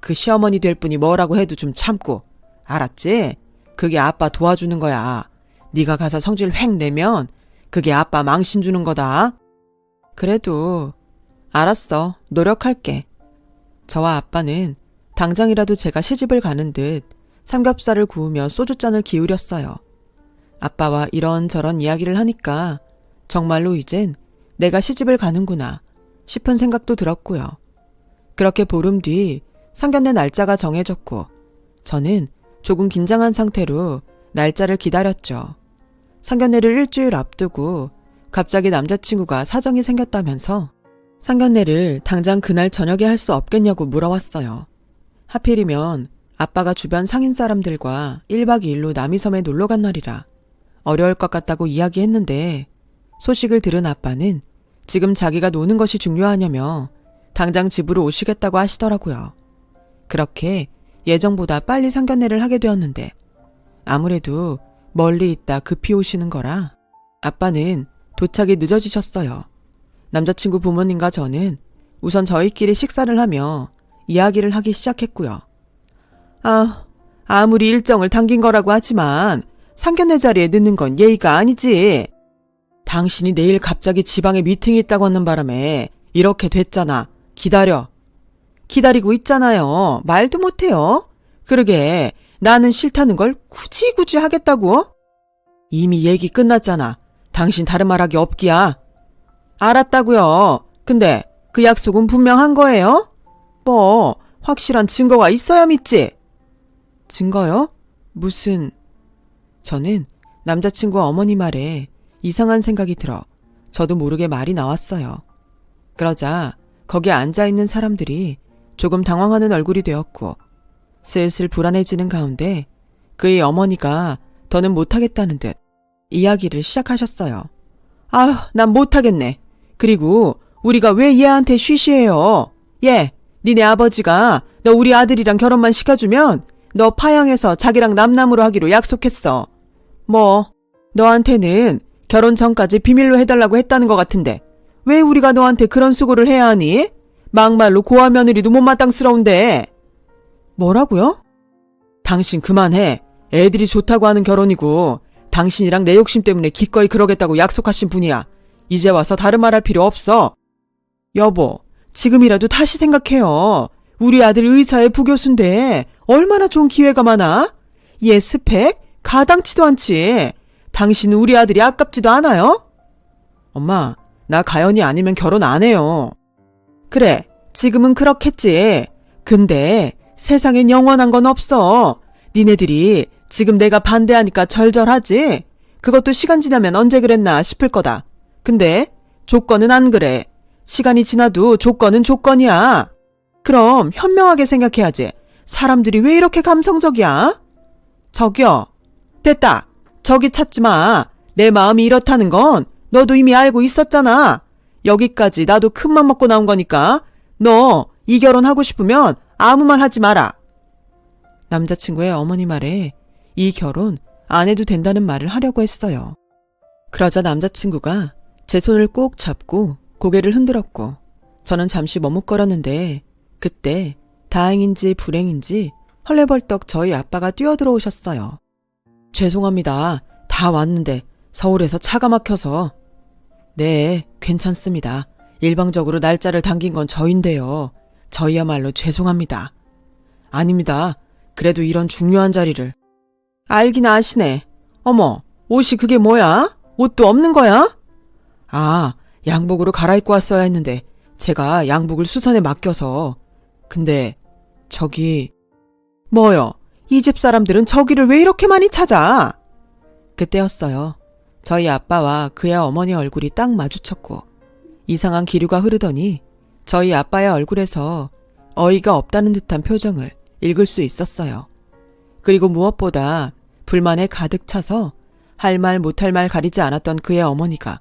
그 시어머니 될 분이 뭐라고 해도 좀 참고. 알았지? 그게 아빠 도와주는 거야. 네가 가서 성질 획 내면 그게 아빠 망신 주는 거다. 그래도 알았어. 노력할게. 저와 아빠는 당장이라도 제가 시집을 가는 듯 삼겹살을 구우며 소주잔을 기울였어요. 아빠와 이런저런 이야기를 하니까 정말로 이젠 내가 시집을 가는구나 싶은 생각도 들었고요. 그렇게 보름 뒤 상견례 날짜가 정해졌고 저는 조금 긴장한 상태로 날짜를 기다렸죠. 상견례를 일주일 앞두고 갑자기 남자친구가 사정이 생겼다면서 상견례를 당장 그날 저녁에 할 수 없겠냐고 물어왔어요. 하필이면 아빠가 주변 상인 사람들과 1박 2일로 남이섬에 놀러 간 날이라 어려울 것 같다고 이야기했는데 소식을 들은 아빠는 지금 자기가 노는 것이 중요하냐며 당장 집으로 오시겠다고 하시더라고요. 그렇게 예정보다 빨리 상견례를 하게 되었는데 아무래도 멀리 있다 급히 오시는 거라 아빠는 도착이 늦어지셨어요. 남자친구 부모님과 저는 우선 저희끼리 식사를 하며 이야기를 하기 시작했고요. 아무리 일정을 당긴 거라고 하지만 상견례 자리에 늦는 건 예의가 아니지. 당신이 내일 갑자기 지방에 미팅이 있다고 하는 바람에 이렇게 됐잖아. 기다려. 기다리고 있잖아요. 말도 못해요. 그러게 나는 싫다는 걸 굳이 하겠다고? 이미 얘기 끝났잖아. 당신 다른 말하기 없기야. 알았다고요. 근데 그 약속은 분명한 거예요? 뭐 확실한 증거가 있어야 믿지. 증거요? 무슨... 저는 남자친구 어머니 말에 이상한 생각이 들어 저도 모르게 말이 나왔어요. 그러자 거기에 앉아있는 사람들이 조금 당황하는 얼굴이 되었고 슬슬 불안해지는 가운데 그의 어머니가 더는 못하겠다는 듯 이야기를 시작하셨어요. 난 못하겠네. 그리고 우리가 왜 얘한테 쉬쉬해요? 얘, 니네 아버지가 너 우리 아들이랑 결혼만 시켜주면 너 파양해서 자기랑 남남으로 하기로 약속했어. 뭐 너한테는 결혼 전까지 비밀로 해달라고 했다는 것 같은데 왜 우리가 너한테 그런 수고를 해야 하니? 막말로 고아 며느리도 못마땅스러운데. 뭐라고요? 당신 그만해. 애들이 좋다고 하는 결혼이고 당신이랑 내 욕심 때문에 기꺼이 그러겠다고 약속하신 분이야. 이제 와서 다른 말 할 필요 없어. 여보, 지금이라도 다시 생각해요. 우리 아들 의사의 부교수인데 얼마나 좋은 기회가 많아? 얘 스펙 가당치도 않지. 당신은 우리 아들이 아깝지도 않아요? 엄마, 나 가연이 아니면 결혼 안 해요. 그래, 지금은 그렇겠지. 근데 세상엔 영원한 건 없어. 니네들이 지금 내가 반대하니까 절절하지? 그것도 시간 지나면 언제 그랬나 싶을 거다. 근데 조건은 안 그래. 시간이 지나도 조건은 조건이야. 그럼 현명하게 생각해야지. 사람들이 왜 이렇게 감성적이야? 저기요. 됐다. 저기 찾지 마. 내 마음이 이렇다는 건 너도 이미 알고 있었잖아. 여기까지 나도 큰맘 먹고 나온 거니까 너 이 결혼 하고 싶으면 아무 말 하지 마라. 남자친구의 어머니 말에 이 결혼 안 해도 된다는 말을 하려고 했어요. 그러자 남자친구가 제 손을 꼭 잡고 고개를 흔들었고 저는 잠시 머뭇거렸는데 그때 다행인지 불행인지 헐레벌떡 저희 아빠가 뛰어들어오셨어요. 죄송합니다. 다 왔는데 서울에서 차가 막혀서. 네, 괜찮습니다. 일방적으로 날짜를 당긴 건 저인데요. 저희야말로 죄송합니다. 아닙니다. 그래도 이런 중요한 자리를. 알긴 아시네. 어머, 옷이 그게 뭐야? 옷도 없는 거야? 아, 양복으로 갈아입고 왔어야 했는데 제가 양복을 수선에 맡겨서. 근데 저기. 뭐요? 이 집 사람들은 저기를 왜 이렇게 많이 찾아? 그때였어요. 저희 아빠와 그의 어머니 얼굴이 딱 마주쳤고 이상한 기류가 흐르더니 저희 아빠의 얼굴에서 어이가 없다는 듯한 표정을 읽을 수 있었어요. 그리고 무엇보다 불만에 가득 차서 할 말 못할 말 가리지 않았던 그의 어머니가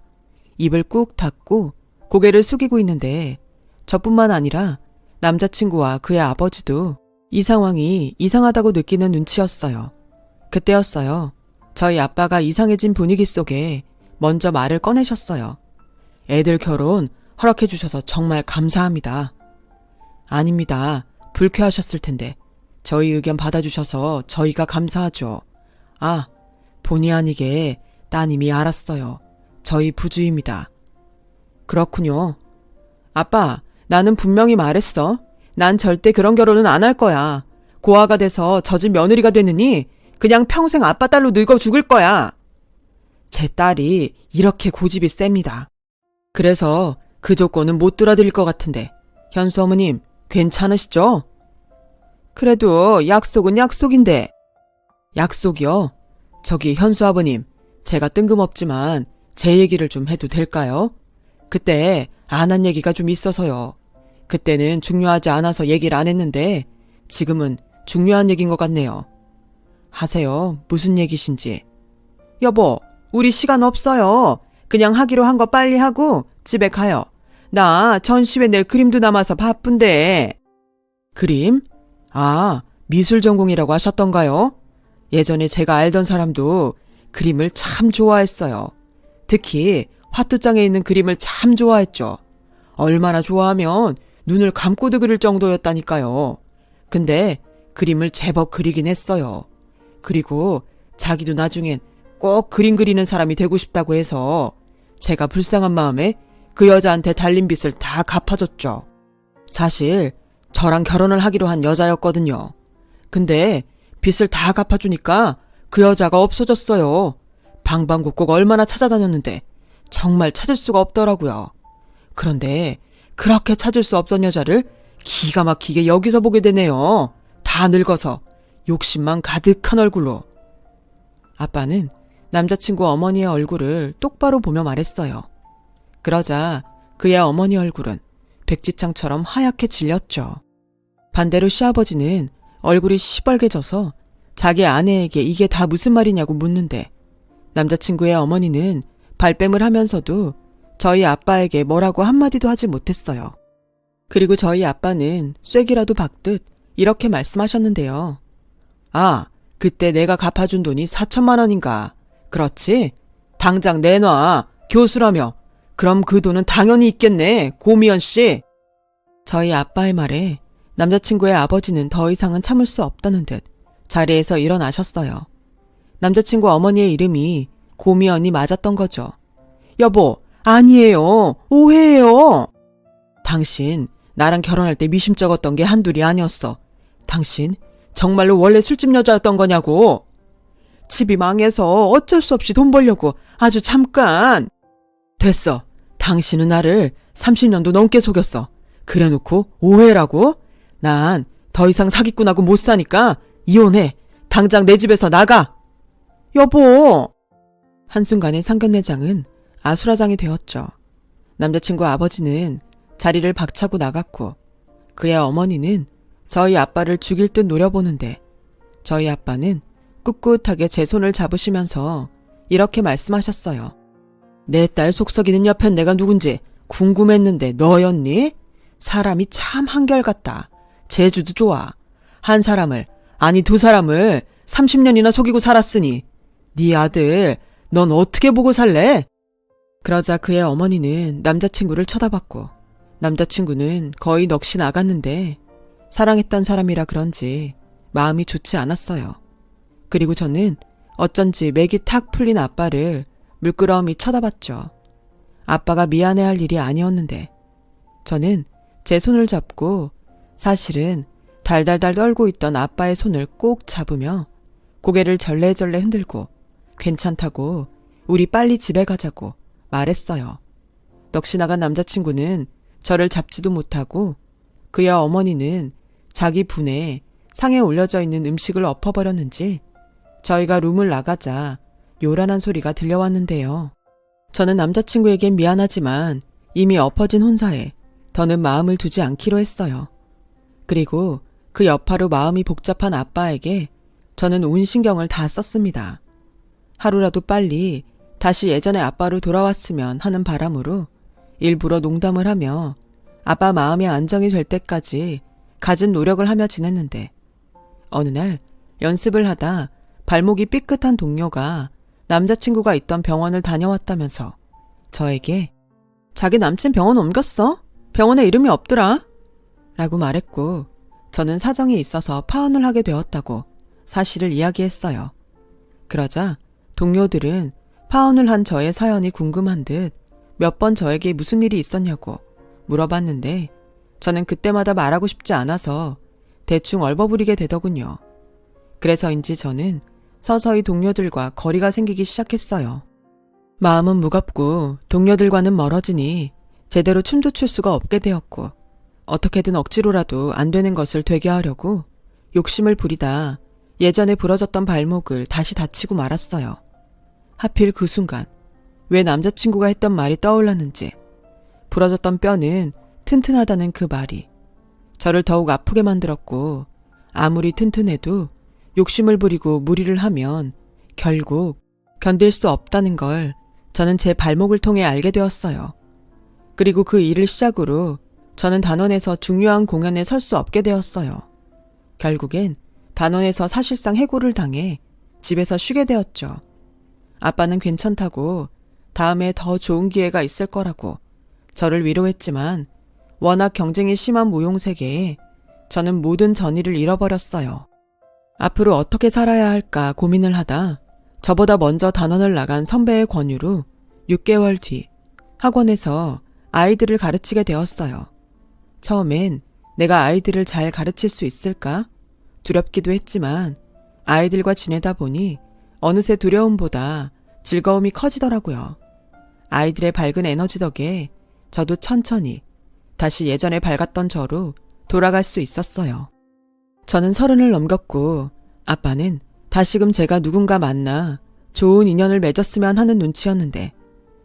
입을 꾹 닫고 고개를 숙이고 있는데 저뿐만 아니라 남자친구와 그의 아버지도 이 상황이 이상하다고 느끼는 눈치였어요. 그때였어요. 저희 아빠가 이상해진 분위기 속에 먼저 말을 꺼내셨어요. 애들 결혼 허락해 주셔서 정말 감사합니다. 아닙니다. 불쾌하셨을 텐데 저희 의견 받아주셔서 저희가 감사하죠. 아, 본의 아니게 따님이 알았어요. 저희 부주입니다. 그렇군요. 아빠, 나는 분명히 말했어. 난 절대 그런 결혼은 안 할 거야. 고아가 돼서 젖은 며느리가 되느니 그냥 평생 아빠 딸로 늙어 죽을 거야. 제 딸이 이렇게 고집이 셉니다. 그래서 그 조건은 못 들어드릴 것 같은데 현수 어머님 괜찮으시죠? 그래도 약속은 약속인데. 약속이요? 저기 현수 아버님, 제가 뜬금없지만 제 얘기를 좀 해도 될까요? 그때 안 한 얘기가 좀 있어서요. 그때는 중요하지 않아서 얘기를 안 했는데 지금은 중요한 얘기인 것 같네요. 하세요. 무슨 얘기신지. 여보, 우리 시간 없어요. 그냥 하기로 한 거 빨리 하고 집에 가요. 나 전시회 낼 그림도 남아서 바쁜데. 그림? 아, 미술 전공이라고 하셨던가요? 예전에 제가 알던 사람도 그림을 참 좋아했어요. 특히 화투장에 있는 그림을 참 좋아했죠. 얼마나 좋아하면 눈을 감고도 그릴 정도였다니까요. 근데 그림을 제법 그리긴 했어요. 그리고 자기도 나중엔 꼭 그림 그리는 사람이 되고 싶다고 해서 제가 불쌍한 마음에 그 여자한테 달린 빚을 다 갚아줬죠. 사실 저랑 결혼을 하기로 한 여자였거든요. 근데 빚을 다 갚아주니까 그 여자가 없어졌어요. 방방곡곡 얼마나 찾아다녔는데 정말 찾을 수가 없더라고요. 그런데 그렇게 찾을 수 없던 여자를 기가 막히게 여기서 보게 되네요. 다 늙어서 욕심만 가득한 얼굴로. 아빠는 남자친구 어머니의 얼굴을 똑바로 보며 말했어요. 그러자 그의 어머니 얼굴은 백지창처럼 하얗게 질렸죠. 반대로 시아버지는 얼굴이 시뻘개져서 자기 아내에게 이게 다 무슨 말이냐고 묻는데 남자친구의 어머니는 발뺌을 하면서도 저희 아빠에게 뭐라고 한마디도 하지 못했어요. 그리고 저희 아빠는 쐐기라도 박듯 이렇게 말씀하셨는데요. 아, 그때 내가 갚아준 돈이 4천만 원인가. 그렇지? 당장 내놔. 교수라며. 그럼 그 돈은 당연히 있겠네. 고미연 씨. 저희 아빠의 말에 남자친구의 아버지는 더 이상은 참을 수 없다는 듯 자리에서 일어나셨어요. 남자친구 어머니의 이름이 고미 언니 맞았던 거죠. 여보, 아니에요. 오해예요. 당신 나랑 결혼할 때 미심쩍었던 게 한둘이 아니었어. 당신 정말로 원래 술집 여자였던 거냐고. 집이 망해서 어쩔 수 없이 돈 벌려고 아주 잠깐. 됐어. 당신은 나를 30년도 넘게 속였어. 그래놓고 오해라고? 난 더 이상 사기꾼하고 못 사니까 이혼해. 당장 내 집에서 나가. 여보. 한순간에 상견례장은 아수라장이 되었죠. 남자친구 아버지는 자리를 박차고 나갔고 그의 어머니는 저희 아빠를 죽일 듯 노려보는데 저희 아빠는 꿋꿋하게 제 손을 잡으시면서 이렇게 말씀하셨어요. 내 딸 속썩이는 여편 내가 누군지 궁금했는데 너였니? 사람이 참 한결같다. 재주도 좋아. 한 사람을, 아니 두 사람을 30년이나 속이고 살았으니 네 아들 넌 어떻게 보고 살래? 그러자 그의 어머니는 남자친구를 쳐다봤고 남자친구는 거의 넋이 나갔는데 사랑했던 사람이라 그런지 마음이 좋지 않았어요. 그리고 저는 어쩐지 맥이 탁 풀린 아빠를 물끄러미 쳐다봤죠. 아빠가 미안해할 일이 아니었는데 저는 제 손을 잡고 사실은 달달달 떨고 있던 아빠의 손을 꼭 잡으며 고개를 절레절레 흔들고 괜찮다고 우리 빨리 집에 가자고 말했어요. 넋이 나간 남자친구는 저를 잡지도 못하고 그의 어머니는 자기 분에 상에 올려져 있는 음식을 엎어버렸는지 저희가 룸을 나가자 요란한 소리가 들려왔는데요. 저는 남자친구에겐 미안하지만 이미 엎어진 혼사에 더는 마음을 두지 않기로 했어요. 그리고 그 여파로 마음이 복잡한 아빠에게 저는 온 신경을 다 썼습니다. 하루라도 빨리 다시 예전의 아빠로 돌아왔으면 하는 바람으로 일부러 농담을 하며 아빠 마음의 안정이 될 때까지 갖은 노력을 하며 지냈는데 어느 날 연습을 하다 발목이 삐끗한 동료가 남자친구가 있던 병원을 다녀왔다면서 저에게 자기 남친 병원 옮겼어? 병원에 이름이 없더라? 라고 말했고 저는 사정이 있어서 파혼을 하게 되었다고 사실을 이야기했어요. 그러자 동료들은 파혼을 한 저의 사연이 궁금한 듯 몇 번 저에게 무슨 일이 있었냐고 물어봤는데 저는 그때마다 말하고 싶지 않아서 대충 얼버무리게 되더군요. 그래서인지 저는 서서히 동료들과 거리가 생기기 시작했어요. 마음은 무겁고 동료들과는 멀어지니 제대로 춤도 출 수가 없게 되었고 어떻게든 억지로라도 안 되는 것을 되게 하려고 욕심을 부리다 예전에 부러졌던 발목을 다시 다치고 말았어요. 하필 그 순간 왜 남자친구가 했던 말이 떠올랐는지 부러졌던 뼈는 튼튼하다는 그 말이 저를 더욱 아프게 만들었고 아무리 튼튼해도 욕심을 부리고 무리를 하면 결국 견딜 수 없다는 걸 저는 제 발목을 통해 알게 되었어요. 그리고 그 일을 시작으로 저는 단원에서 중요한 공연에 설 수 없게 되었어요. 결국엔 단원에서 사실상 해고를 당해 집에서 쉬게 되었죠. 아빠는 괜찮다고 다음에 더 좋은 기회가 있을 거라고 저를 위로했지만 워낙 경쟁이 심한 무용세계에 저는 모든 전의를 잃어버렸어요. 앞으로 어떻게 살아야 할까 고민을 하다 저보다 먼저 단원을 나간 선배의 권유로 6개월 뒤 학원에서 아이들을 가르치게 되었어요. 처음엔 내가 아이들을 잘 가르칠 수 있을까? 두렵기도 했지만 아이들과 지내다 보니 어느새 두려움보다 즐거움이 커지더라고요. 아이들의 밝은 에너지 덕에 저도 천천히 다시 예전에 밝았던 저로 돌아갈 수 있었어요. 저는 30을 넘겼고 아빠는 다시금 제가 누군가 만나 좋은 인연을 맺었으면 하는 눈치였는데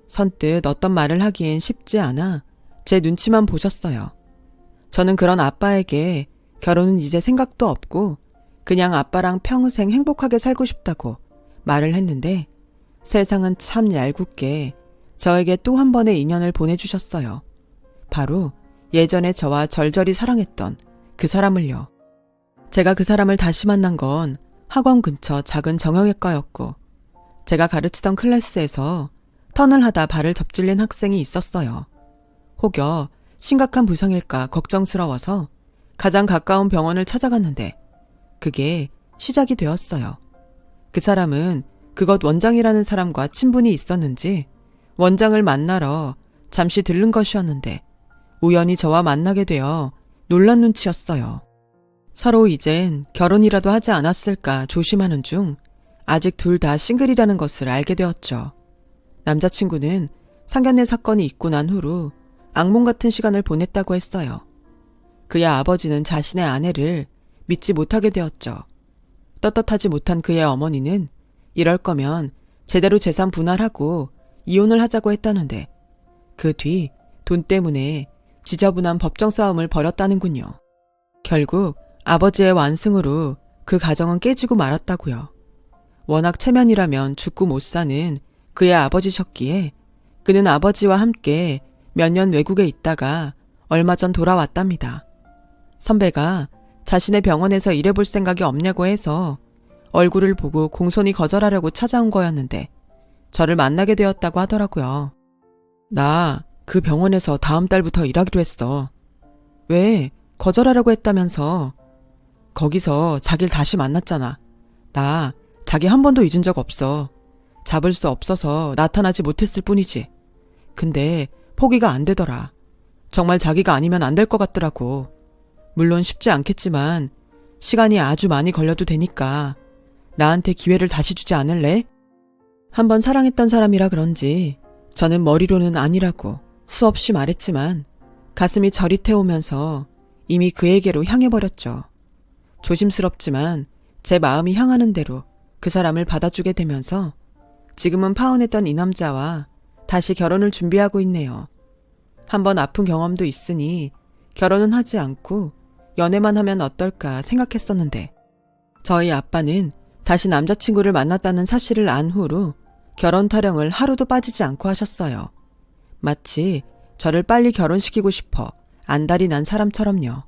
선뜻 어떤 말을 하기엔 쉽지 않아 제 눈치만 보셨어요. 저는 그런 아빠에게 결혼은 이제 생각도 없고 그냥 아빠랑 평생 행복하게 살고 싶다고 말을 했는데 세상은 참 얄궂게 저에게 또 한 번의 인연을 보내주셨어요. 바로 예전에 저와 절절히 사랑했던 그 사람을요. 제가 그 사람을 다시 만난 건 학원 근처 작은 정형외과였고 제가 가르치던 클래스에서 턴을 하다 발을 접질린 학생이 있었어요. 혹여 심각한 부상일까 걱정스러워서 가장 가까운 병원을 찾아갔는데 그게 시작이 되었어요. 그 사람은 그것 원장이라는 사람과 친분이 있었는지 원장을 만나러 잠시 들른 것이었는데 우연히 저와 만나게 되어 놀란 눈치였어요. 서로 이젠 결혼이라도 하지 않았을까 조심하는 중 아직 둘 다 싱글이라는 것을 알게 되었죠. 남자친구는 상견례 사건이 있고 난 후로 악몽 같은 시간을 보냈다고 했어요. 그의 아버지는 자신의 아내를 믿지 못하게 되었죠. 떳떳하지 못한 그의 어머니는 이럴 거면 제대로 재산 분할하고 이혼을 하자고 했다는데 그 뒤 돈 때문에 지저분한 법정 싸움을 벌였다는군요. 결국 아버지의 완승으로 그 가정은 깨지고 말았다고요. 워낙 체면이라면 죽고 못 사는 그의 아버지셨기에 그는 아버지와 함께 몇 년 외국에 있다가 얼마 전 돌아왔답니다. 선배가 자신의 병원에서 일해볼 생각이 없냐고 해서 얼굴을 보고 공손히 거절하려고 찾아온 거였는데 저를 만나게 되었다고 하더라고요. 나 그 병원에서 다음 달부터 일하기로 했어. 왜? 거절하려고 했다면서. 거기서 자기를 다시 만났잖아. 나 자기 한 번도 잊은 적 없어. 잡을 수 없어서 나타나지 못했을 뿐이지. 근데 포기가 안 되더라. 정말 자기가 아니면 안 될 것 같더라고. 물론 쉽지 않겠지만 시간이 아주 많이 걸려도 되니까 나한테 기회를 다시 주지 않을래? 한번 사랑했던 사람이라 그런지 저는 머리로는 아니라고 수없이 말했지만 가슴이 저릿해오면서 이미 그에게로 향해버렸죠. 조심스럽지만 제 마음이 향하는 대로 그 사람을 받아주게 되면서 지금은 파혼했던 이 남자와 다시 결혼을 준비하고 있네요. 한번 아픈 경험도 있으니 결혼은 하지 않고 연애만 하면 어떨까 생각했었는데 저희 아빠는 다시 남자친구를 만났다는 사실을 안 후로 결혼 타령을 하루도 빠지지 않고 하셨어요. 마치 저를 빨리 결혼시키고 싶어 안달이 난 사람처럼요.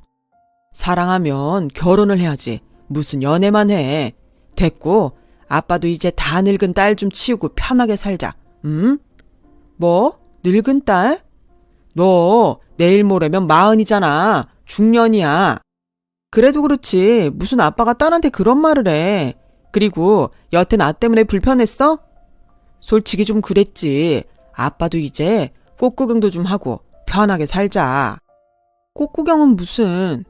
사랑하면 결혼을 해야지. 무슨 연애만 해. 됐고 아빠도 이제 다 늙은 딸 좀 치우고 편하게 살자. 응? 뭐? 늙은 딸? 너 내일 모레면 40이잖아. 중년이야. 그래도 그렇지. 무슨 아빠가 딸한테 그런 말을 해. 그리고 여태 나 때문에 불편했어? 솔직히 좀 그랬지. 아빠도 이제 꽃구경도 좀 하고 편하게 살자. 꽃구경은 무슨.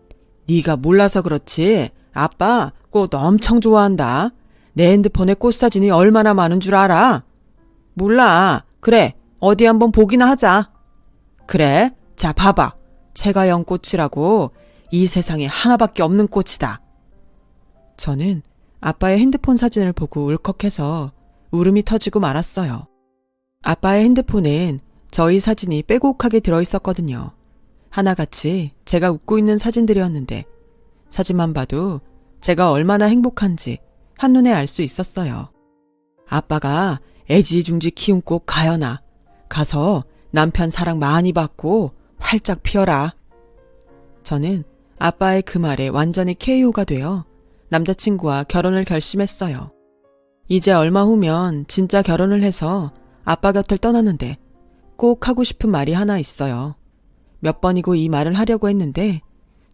네가 몰라서 그렇지. 아빠 꽃 엄청 좋아한다. 내 핸드폰에 꽃 사진이 얼마나 많은 줄 알아? 몰라. 그래. 어디 한번 보기나 하자. 그래. 자, 봐봐. 채가연 꽃이라고 이 세상에 하나밖에 없는 꽃이다. 저는 아빠의 핸드폰 사진을 보고 울컥해서 울음이 터지고 말았어요. 아빠의 핸드폰엔 저희 사진이 빼곡하게 들어있었거든요. 하나같이 제가 웃고 있는 사진들이었는데 사진만 봐도 제가 얼마나 행복한지 한눈에 알 수 있었어요. 아빠가 애지중지 키운 꽃 가연아. 가서 남편 사랑 많이 받고 활짝 피어라. 저는 아빠의 그 말에 완전히 KO가 되어 남자친구와 결혼을 결심했어요. 이제 얼마 후면 진짜 결혼을 해서 아빠 곁을 떠나는데 꼭 하고 싶은 말이 하나 있어요. 몇 번이고 이 말을 하려고 했는데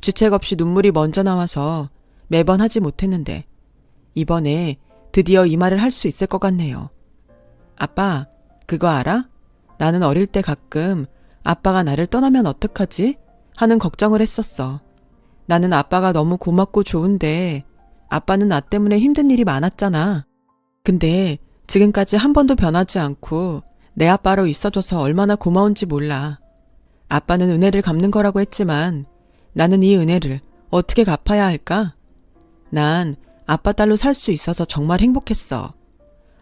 주책 없이 눈물이 먼저 나와서 매번 하지 못했는데 이번에 드디어 이 말을 할 수 있을 것 같네요. 아빠, 그거 알아? 나는 어릴 때 가끔 아빠가 나를 떠나면 어떡하지? 하는 걱정을 했었어. 나는 아빠가 너무 고맙고 좋은데 아빠는 나 때문에 힘든 일이 많았잖아. 근데 지금까지 한 번도 변하지 않고 내 아빠로 있어줘서 얼마나 고마운지 몰라. 아빠는 은혜를 갚는 거라고 했지만 나는 이 은혜를 어떻게 갚아야 할까? 난 아빠 딸로 살 수 있어서 정말 행복했어.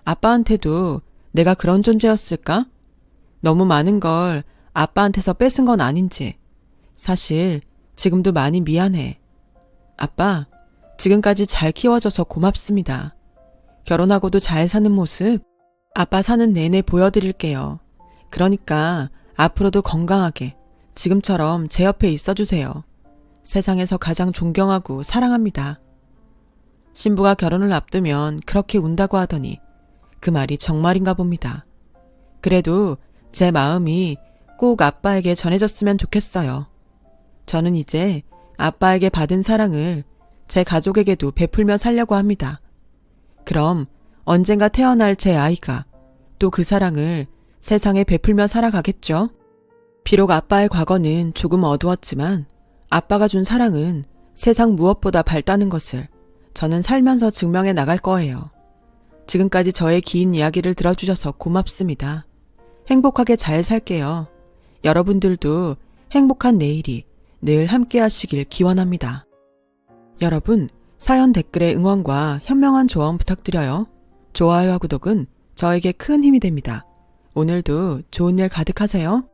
아빠한테도 내가 그런 존재였을까? 너무 많은 걸 아빠한테서 뺏은 건 아닌지. 사실 지금도 많이 미안해. 아빠, 지금까지 잘 키워줘서 고맙습니다. 결혼하고도 잘 사는 모습 아빠 사는 내내 보여드릴게요. 그러니까 앞으로도 건강하게 지금처럼 제 옆에 있어주세요. 세상에서 가장 존경하고 사랑합니다. 신부가 결혼을 앞두면 그렇게 운다고 하더니 그 말이 정말인가 봅니다. 그래도 제 마음이 꼭 아빠에게 전해졌으면 좋겠어요. 저는 이제 아빠에게 받은 사랑을 제 가족에게도 베풀며 살려고 합니다. 그럼 언젠가 태어날 제 아이가 또 그 사랑을 세상에 베풀며 살아가겠죠? 비록 아빠의 과거는 조금 어두웠지만 아빠가 준 사랑은 세상 무엇보다 밝다는 것을 저는 살면서 증명해 나갈 거예요. 지금까지 저의 긴 이야기를 들어주셔서 고맙습니다. 행복하게 잘 살게요. 여러분들도 행복한 내일이 늘 함께 하시길 기원합니다. 여러분, 사연 댓글에 응원과 현명한 조언 부탁드려요. 좋아요와 구독은 저에게 큰 힘이 됩니다. 오늘도 좋은 일 가득하세요.